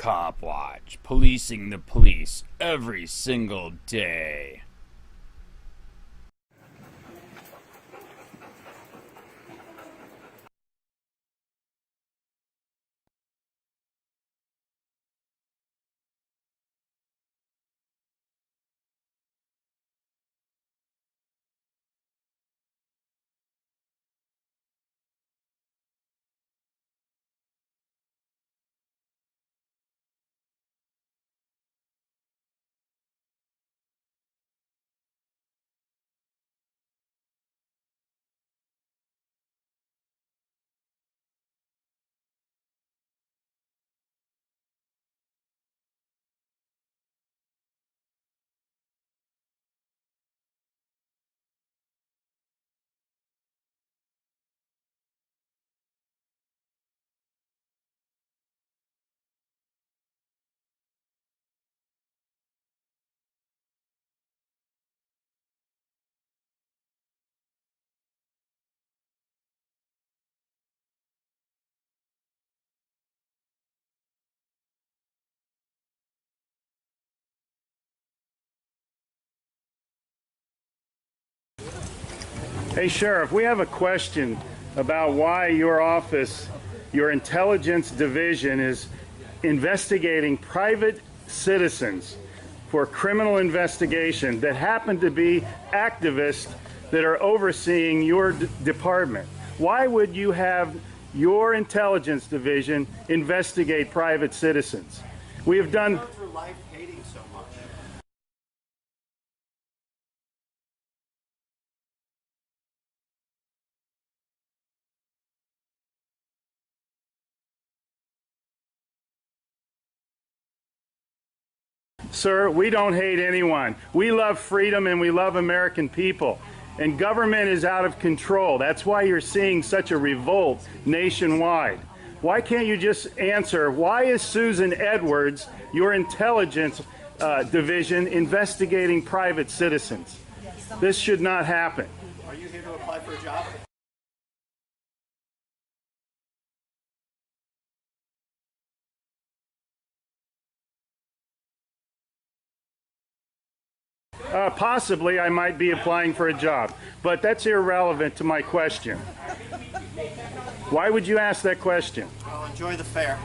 COPWATCH, policing the police every single day. Hey Sheriff, we have a question about why your office, your intelligence division, is investigating private citizens for criminal investigation that happen to be activists that are overseeing your department. Why would you have your intelligence division investigate private citizens? We have done... for life hating so much. Sir, we don't hate anyone. We love freedom and we love American people. And government is out of control. That's why you're seeing such a revolt nationwide. Why can't you just answer, why is Susan Edwards, your intelligence division, investigating private citizens? This should not happen. Are you here to apply for a job? Possibly I might be applying for a job, but that's irrelevant to my question. Why would you ask that question? Well, enjoy the fair.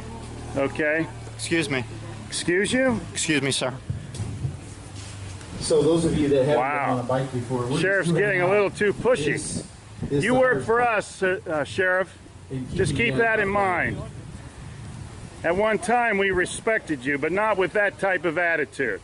Okay. Excuse me. Excuse you? Excuse me, sir. So those of you that haven't Wow. been on a bike before, we're Sheriff's just getting a little too pushy. You work for us, Sheriff. Just keep that in mind. At one time we respected you, but not with that type of attitude.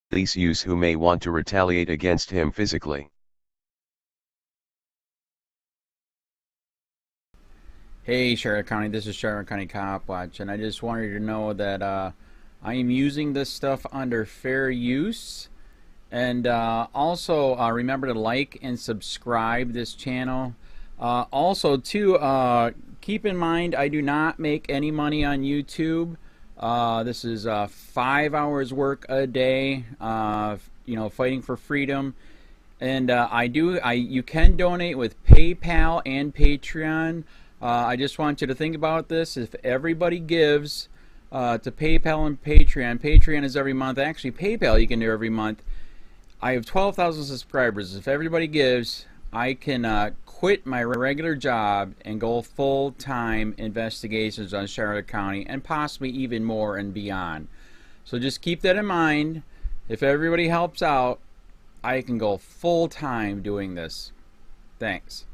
police use who may want to retaliate against him physically. Hey Charlotte County, this is Charlotte County COPWATCH, and I just wanted you to know that I am using this stuff under fair use. And also remember to like and subscribe this channel. Also too, keep in mind I do not make any money on YouTube. This is 5 hours work a day, you know, fighting for freedom. And you can donate with PayPal and Patreon. I just want you to think about this. If everybody gives to PayPal and Patreon, Patreon is every month. Actually, PayPal you can do every month. I have 12,000 subscribers. If everybody gives, I can quit my regular job and go full-time investigations on Charlotte County and possibly even more and beyond. So just keep that in mind. If everybody helps out, I can go full-time doing this. Thanks.